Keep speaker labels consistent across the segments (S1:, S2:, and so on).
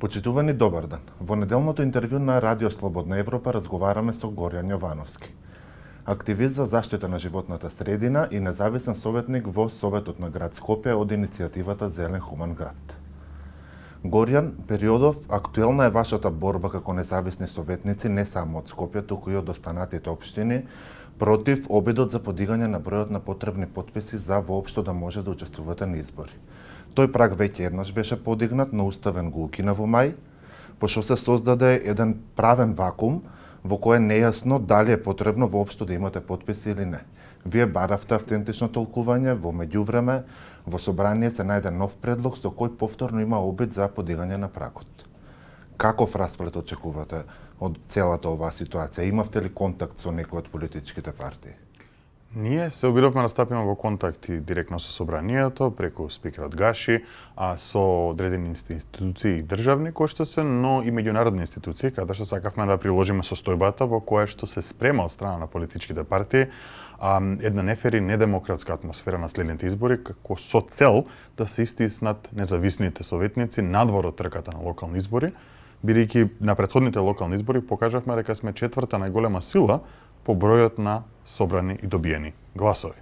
S1: Почитувани, добар ден. Во неделното интервју на Радио Слободна Европа разговараме со Горјан Јовановски, активист за заштита на животната средина и независен советник во Советот на град Скопје од иницијативата Зелен хуман град. Горјан, периодов актуелна е вашата борба како независни советници не само од Скопје, туку и од останатите општини против обидот за подигање на бројот на потребни потписи за воопшто да може да учествувате на избори. Тој праг веќе еднаш беше подигнат, но уставен го укина во мај, пошто се создаде еден правен вакуум во кој е нејасно дали е потребно воопшто да имате потписи или не. Вие баравте автентично толкување, во меѓувреме во собрание се најде нов предлог со кој повторно има обид за подигање на прагот. Каков расплет очекувате од целата оваа ситуација? Имавте ли контакт со некој од политичките партии?
S2: Ние се обидовме да стапиме во контакти директно со собранието, преку спикерот Гаши, со одредени институции и државни кои што се, но и меѓународни институции, каде што сакавме да приложиме состојбата во која што се спрема од страна на политичките партии една нефер и недемократска атмосфера на следните избори, како со цел да се истиснат независните советници надвор од трката на локални избори, бидејќи на претходните локални избори покажавме дека сме четврта најголема сила по бројот на собрани и добиени гласови.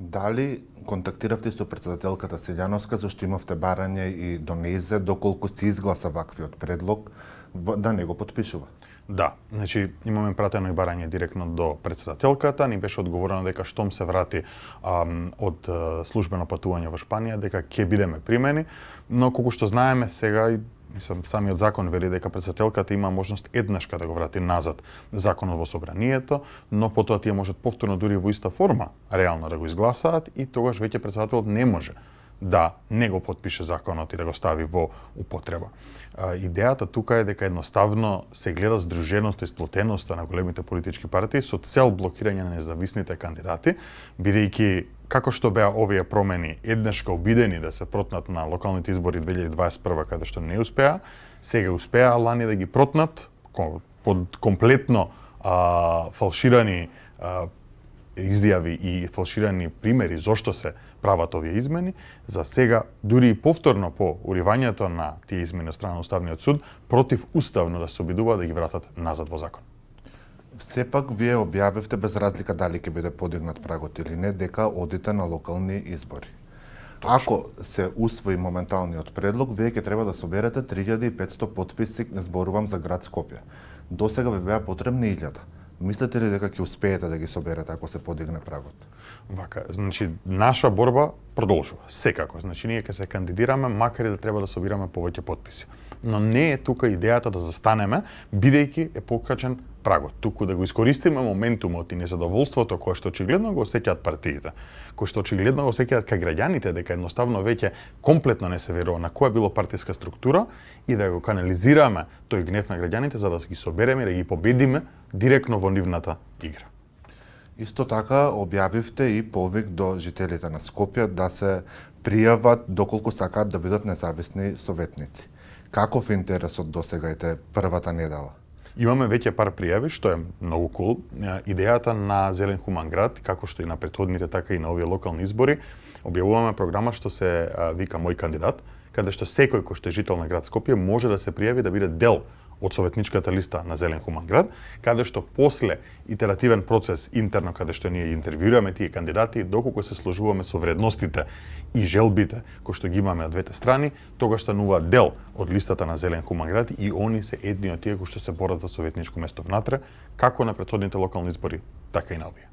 S1: Дали контактиравте со претседателката Силјановска, зашто имавте барање и до нејзе доколку се изгласа ваквиот предлог да не го потпишува?
S2: Да, значи имаме пратено и барање директно до претседателката, ни беше одговорено дека штом се врати од службено патување во Шпанија, дека ќе бидеме примени, но колку што знаеме сега и самиот закон вели дека претседателката има можност еднаш да го врати назад законот во собранието, но потоа тие можат повторно дури во иста форма реално да го изгласаат и тогаш веќе претседателот не може да не го потпише законот и да го стави во употреба. Идејата тука е дека едноставно се гледа здруженоста и сплотеноста на големите политички партии со цел блокирање на независните кандидати, бидејќи како што беа овие промени еднашка обидени да се протнат на локалните избори 2021 каде што не успеа, сега успеа лани да ги протнат под комплетно фалширани изјави и фалширани примери зошто се прават овие измени. За сега, дури и повторно по уривањето на тие измени од страна на Уставниот суд, против уставно да се обидува да ги вратат назад во закон.
S1: Сепак, вие објавивте без разлика дали ќе биде подигнат прагот или не, дека одите на локални избори. Точно. Ако се усвои моменталниот предлог, вие ќе треба да соберете 3500 потписи, зборувам за град Скопје. До сега ви беа потребни 1000. Мислите ли дека ќе успеете да ги соберете ако се подигне прагот?
S2: Вака, значи наша борба продолжува. Секако, значи ние ќе се кандидираме макар и да треба да собираме повеќе потписи. Но не е тука идејата да застанеме бидејќи е покачен прагот, туку да го искористиме моментумот и незадоволството кое што очигледно го осеќаат партиите, кои што очигледно го осеќаат кај граѓаните дека едноставно веќе комплетно не се верува на која било партиска структура и да го канализираме тој гнев на граѓаните за да ги собереме и да ги победиме директно во нивната игра.
S1: Исто така објавивте и повик до жителите на Скопје да се пријават доколку сакаат да бидат независни советници. Каков интересот досега е првата недела?
S2: Имаме веќе пар пријави, што е многу кул. Идејата на Зелен хуман град, како што и на претходните, така и на овие локални избори, објавуваме програма што се вика Мој кандидат, каде што секој кој што е жител на град Скопје може да се пријави да биде дел од советничката листа на Зелен хуман град, каде што после итеративен процес интерно, каде што ние интервјуираме тие кандидати, доколку се сложуваме со вредностите и желбите кои што ги имаме од двете страни, тогаш стануваат дел од листата на Зелен хуман град и они се едни од тие кои што се борат за советничко место внатре, како на претходните локални избори, така и на овие.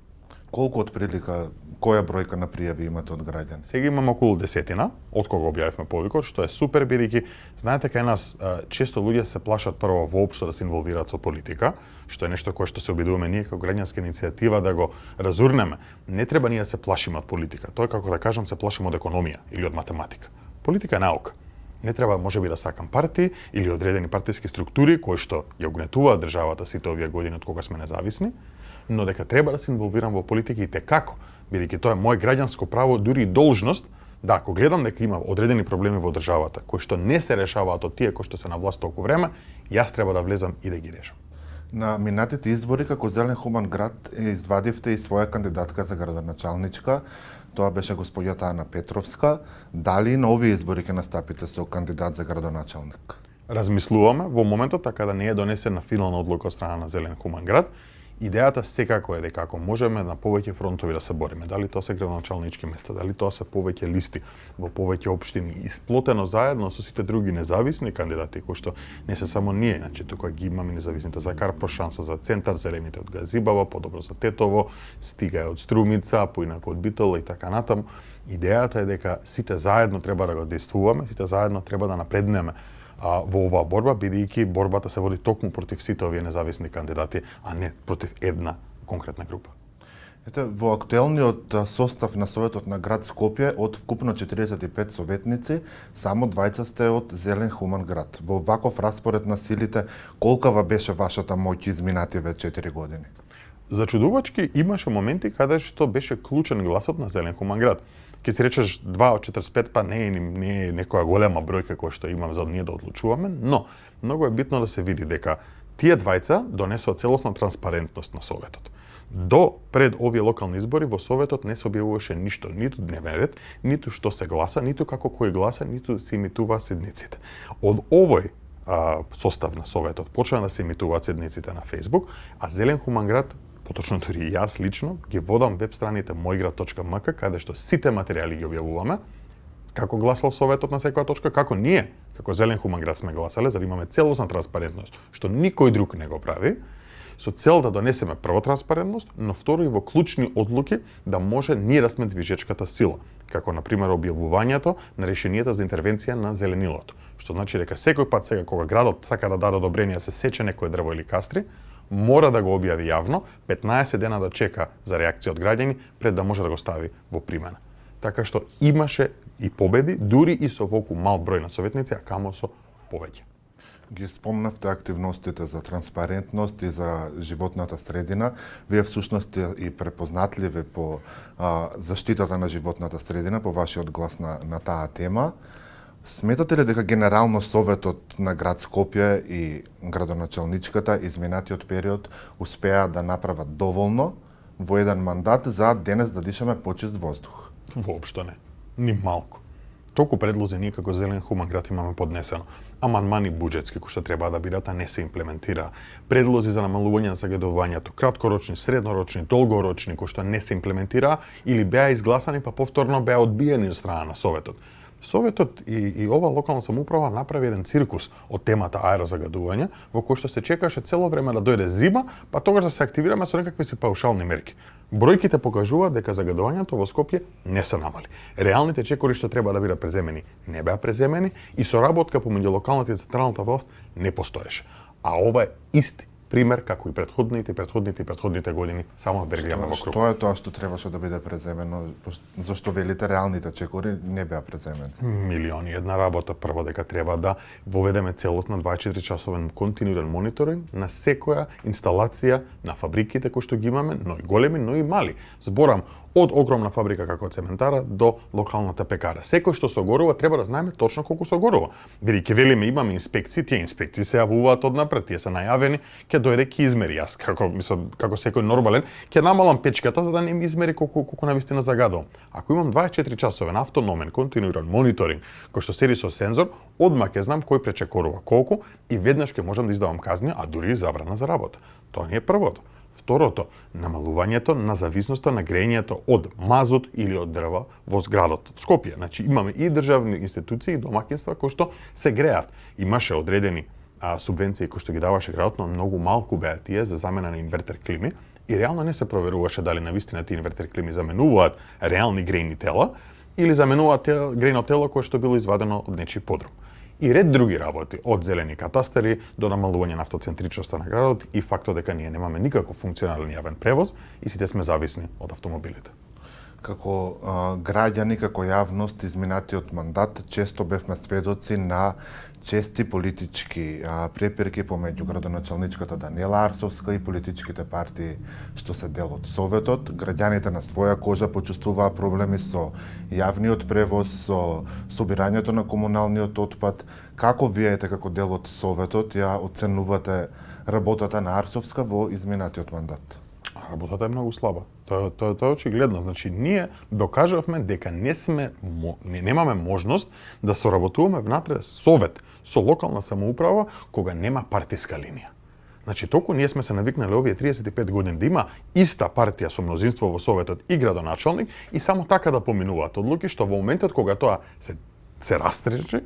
S1: Колку отприлика, која бројка на пријави имате од граѓани?
S2: Сега имаме околу 10, од кога објавивме повикот, што е супер, бидејќи знаете кај нас често луѓе се плашат прво воопшто да се инволвираат со политика, што е нешто кое што се обидуваме ние како граѓанска иницијатива да го разурнеме. Не треба ние да се плашиме од политика. Тоа е како да кажам се плашиме од економија или од математика. Политика е наука. Не треба можеби да сакам партии или одредени партиски структури кои што ја угнетуваат државата сите овие години од кога сме независни, но дека треба да се инволвирам во политика и како, бидејќи тоа е моје граѓанско право, дури и должност, да ако гледам дека има одредени проблеми во државата кои што не се решаваат од тие кои што се на власт толку време, јас треба да влезам и да ги решам.
S1: На минатите избори како Зелен хуман град извадивте и своја кандидатка за градоначалничка, Тоа беше госпоѓата Ана Петровска. Дали на овие избори ќе настапите со кандидат за градоначалник?
S2: Размислуваме во моментот така да не е донесена финална одлука од страна на Зелен Хуман град. Идејата секако е дека ако можеме на повеќе фронтови да се бориме, дали тоа се градоначалнички места, дали тоа се повеќе листи во повеќе општини, исплотено заедно со сите други независни кандидати, кои што не се само ние, значи тука ги имаме независните за Карпо, шанса за Центар, Зелените од Газибава, подобро за Тетово, стига од Струмица, поинаку од Битола и така натаму. Идејата е дека сите заедно треба да го действуваме, сите заедно треба да напреднеме во оваа борба, бидејќи борбата се води токму против сите овие независни кандидати, а не против една конкретна група.
S1: Ете, во актуелниот состав на Советот на град Скопје од вкупно 45 советници, само 20 сте од Зелен Хуман град. Во ваков распоред на силите, колкава беше вашата моќ изминативе 4 години?
S2: Зачудувачки имаше моменти каде што беше клучен гласот на Зелен Хуман град. Ке си речеш 2 од 45, па не е некоја голема бројка која што имам за ние да одлучуваме, но многу е битно да се види дека тие двајца донесоа целосна транспарентност на Советот. До пред овие локални избори во Советот не се објавуваше ништо, ниту дневен ред, ниту што се гласа, ниту како кој гласа, ниту се имитуваа седниците. Од овој состав на Советот почна да се имитуваат седниците на Facebook, а Зелен Хуман град, поточно дури и јас лично, ги водам веб страните moјград.mk, каде што сите материјали ги објавуваме, како гласал Советот на секоја точка, како ние, како Зелен Хуман град сме гласале, за да имаме целосна транспарентност, што никој друг не го прави, со цел да донесеме прво транспарентност, но второ и во клучни одлуки да може ние да сме движечката сила, како на пример објавувањето на решенијата за интервенција на зеленилото, што значи дека секој пат сега кога градот сака да даде одобрение да се сече некој дрво или кастри, мора да го објави јавно, 15 дена да чека за реакција од граѓани пред да може да го стави во примена. Така што имаше и победи, дури и со волку мал број на советници, а камо со повеќе.
S1: Ги спомнавте активностите за транспарентност и за животната средина. Вие всушност сте и препознатливи по заштитата на животната средина, по вашиот глас на таа тема. Сметате ли дека генерално Советот на град Скопје и градоначалничката изминатиот период успеа да направат доволно во еден мандат за денес да дишаме почист воздух?
S2: Воопшто не. Ни малку. Толку предлози ние како Зелен Хуман град имаме поднесено. Амандмани буџетски кои што треба да бидат, а не се имплементира. Предлози за намалување на загадувањето, краткорочни, среднорочни, долгорочни кои што не се имплементира или беа изгласани па повторно беа одбиени од страна на Советот. Советот и ова локална самоуправа направи еден циркус од темата аерозагадување, во кој што се чекаше цело време да дојде зима, па тогаш да се активираме со некакви си паушални мерки. Бројките покажуваат дека загадувањето во Скопје не се намали. Реалните чекори што треба да бидат преземени не беа преземени и соработка помеѓу локалната и централната власт не постоеше. А ова е исти пример како и предходните години, само да вргаме во круг.
S1: Што е тоа што требаше да биде преземено? Зашто велите реалните чекори не беа преземени?
S2: Милиони една работа. Прво дека треба да воведеме целосна 24-часовен континуиран мониторинг на секоја инсталација на фабриките кои што ги имаме, но и големи, но и мали. Зборам од огромна фабрика како цементара до локалната пекара. Секој што се огорува треба да знаеме точно колку се огорува. Бидејќи велиме имаме инспекции, тие инспекции се јавуваат однапред, тие се најавени, ќе дојде ќе измери. Јас како секој нормален ќе намалам печката за да не ми измери колку навистина загадувам. Ако имам 24 часовен автономен континуиран мониторинг кој што седи со сензор, одма ќе знам кој пречекорува колку и веднаш ќе можам да издавам казни, а дури и забрана за работа. Тоа не е првото. Второто, намалувањето на зависноста на грејењето од мазот или од дрва во зградот в Скопје. Значи имаме и државни институции и домаќинства кои што се греат. Имаше одредени субвенции кои што ги даваше градот, но многу малку беа тие за замена на инвертер клими и реално не се проверуваше дали навистина тие инвертер клими заменуваат реални грејни тела или заменуваат грејно тело кое што било извадено од нечи подрум. И ред други работи, од зелени катастери до намалување на автоцентричноста на градот и фактот дека ние немаме никаков функционален јавен превоз и сите сме зависни од автомобилите.
S1: Како граѓани, како јавност, изминатиот мандат, често бевме сведоци на чести политички препирки помеѓу градоначалничката Даниела Арсовска и политичките партии што се дел од Советот. Граѓаните на своја кожа почувствуваа проблеми со јавниот превоз, со собирањето на комуналниот отпад. Како вие како дел од Советот ја оценувате работата на Арсовска во изминатиот мандат?
S2: Работата е многу слаба. Тоа е очигледно. Значи, ние докажавме дека немаме можност да соработуваме внатре совет со локална самоуправа кога нема партиска линија. Значи, толку ние сме се навикнали овие 35 години да има иста партија со мнозинство во советот и градоначалник и само така да поминуваат одлуки, што во моментот кога тоа се растрежи,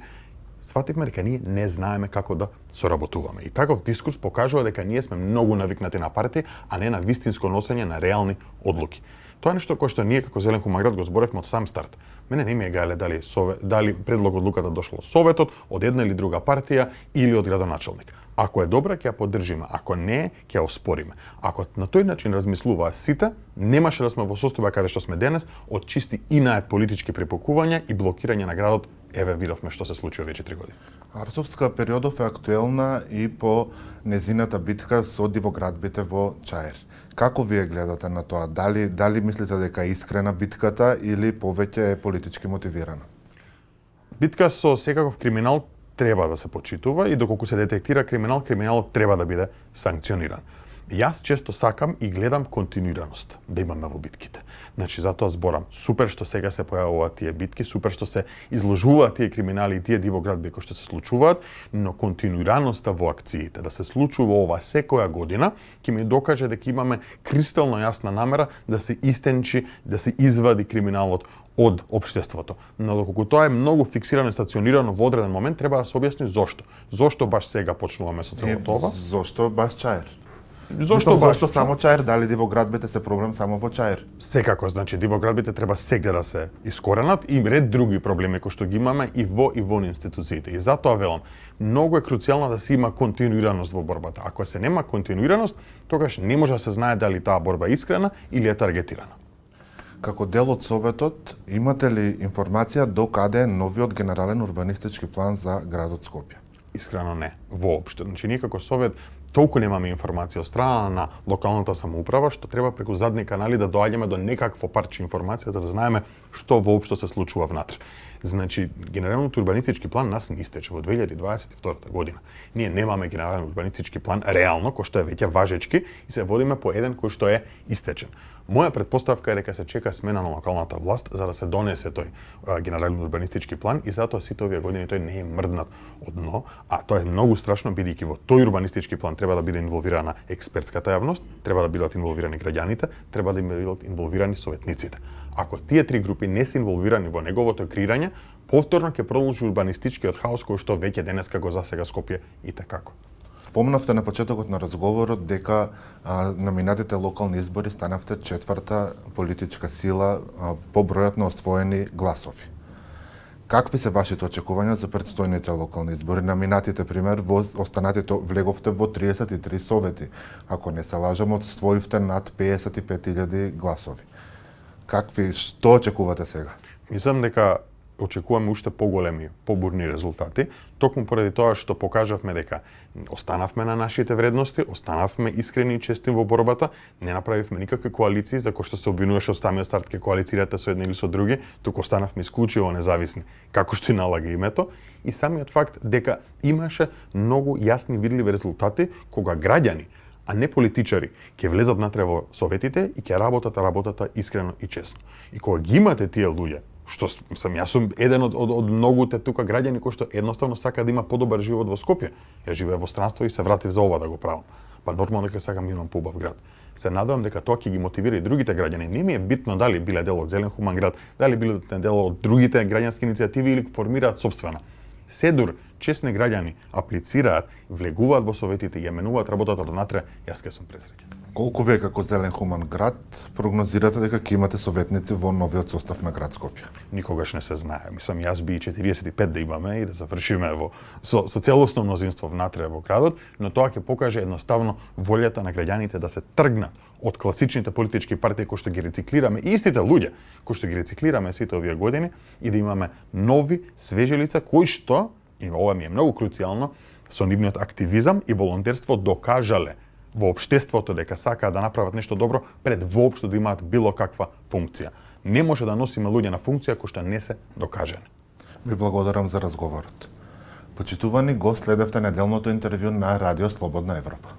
S2: свативме дека ние не знаеме како да соработуваме. И таков дискурс покажува дека ние сме многу навикнати на партија, а не на вистинско носење на реални одлуки. Тоа е нешто кое што ние како Зелен Хуман град го зборевме од сам старт. Мене не ми е гаеле дали предлог одлуката дошло од советот, од една или друга партија или од градоначалник. Ако е добра, ќе ја поддржиме. Ако не, ќе ја оспориме. Ако на тој начин размислуваа сите, немаше да сме во состојба каде што сме денес од чисти инает политички препокувања и блокирање на градот. Еве видовме што се случи овие 4 години.
S1: Арсовска периодов е актуелна и по незината битка со дивоградбите во Чаир. Како вие гледате на тоа? Дали мислите дека е искрена битката или повеќе е политички мотивирана?
S2: Битка со секаков криминал треба да се почитува и доколку се детектира криминал, криминалот треба да биде санкциониран. Јас често сакам и гледам континуираност да имаме во битките. Значи, затоа зборам, супер што сега се појавуваат тие битки, супер што се изложуваат тие криминали и тие дивоградби кои што се случуваат, но континуираноста во акциите, да се случува ова секоја година, ќе ми докаже дека имаме кристално јасна намера да се истенчи, да се извади криминалот од општеството. Но доколку тоа е многу фиксирано и стационирано во одреден момент, треба да се објасни зошто. Зошто баш сега почнуваме со целото ова?
S1: Зошто баш Чаир?
S2: Зошто
S1: само Чаир? Дали дивоградбите се проблем само во Чаир?
S2: Секако, значи дивоградбите треба сега да се искоренат и ред други проблеми кои што ги имаме и вон институциите. И затоа велам, многу е круцијално да се има континуираност во борбата. Ако се нема континуираност, тогаш не може да се знае дали таа борба е искрена или е таргетирана.
S1: Како дел од Советот, имате ли информација до каде е новиот генерален урбанистички план за градот Скопје?
S2: Искрено не, воопшто. Значи, ние како Совет толку немаме информација од страна на локалната самоуправа, што треба преку задни канали да доаѓаме до некакво парче информација за да знаеме што воопшто се случува внатре. Значи, генералниот урбанистички план нас не истече во 2022 година. Ние немаме генерален урбанистички план реално, кој што е веќе важечки и се водиме по еден кој што е истечен. Моја претпоставка е дека се чека смена на локалната власт за да се донесе тој генерален урбанистички план и затоа сите овие години тој не е мрднат од дно, а тоа е многу страшно бидејќи во тој урбанистички план треба да биде инволвирана експертската јавност, треба да бидат инволвирани граѓаните, треба да бидат инволвирани советниците. Ако тие три групи не се инволвирани во неговото креирање, повторно ќе продолжи урбанистичкиот хаос кој што веќе денеска го засега Скопје и такако.
S1: Спомнавте на почетокот на разговорот дека на минатите локални избори станавте четврта политичка сила по бројот на освоени гласови. Какви се вашите очекувања за претстојните локални избори? На минатите, пример, останатите влеговте во 33 совети. Ако не се лажам, освоивте над 55.000 гласови. Што очекувате сега?
S2: Мислам дека очекуваме уште поголеми, побурни резултати, токму поради тоа што покажавме дека останавме на нашите вредности, останавме искрени и честни во борбата, не направивме никакви коалиции за кои што се обвинуваше од самиот старт ке коалицирате со едни или со други, туку останавме исклучиво независни, како што и налага името, и самиот факт дека имаше многу јасни видливи резултати кога граѓани, а не политичари, ќе влезат внатре во советите и ќе работат работата искрено и честно. И кога ги имате тие луѓе, што јас сум еден од многуте тука граѓани кои што едноставно сака да има подобар живот во Скопје. Ја живеев во странство и се вратив за ова да го правам. Па нормално дека сакам имам поубав град. Се надевам дека тоа ќе ги мотивира и другите граѓани. Не ми е битно дали биле дел од Зелен Хуман град, дали биле дел од другите граѓански иницијативи или формираат сопствена. Седур честни граѓани аплицираат, влегуваат во советите и ја менуваат работата донатре, јас ке сум пресреќен.
S1: Колку вие како Зелен Хуман град прогнозирате дека ќе имате советници во новиот состав на град Скопје?
S2: Никогаш не се знае. Мислам, јас би 45 да имаме и да завршиме со целосно мнозинство внатре во градот, но тоа ќе покаже едноставно волјата на граѓаните да се тргнат од класичните политички партии кои што ги рециклираме, и истите луѓе кои што ги рециклираме сите овие години, и да имаме нови, свежи лица кои што, и ова ми е многу круцијално, со нивниот активизам и волонтерство докажале во општеството дека сакаат да направат нешто добро пред воопшто да имаат било каква функција. Не може да носиме луѓе на функција кои што не се докажани.
S1: Ви благодарам за разговорот. Почитувани гост, следевте неделното интервју на Радио Слободна Европа.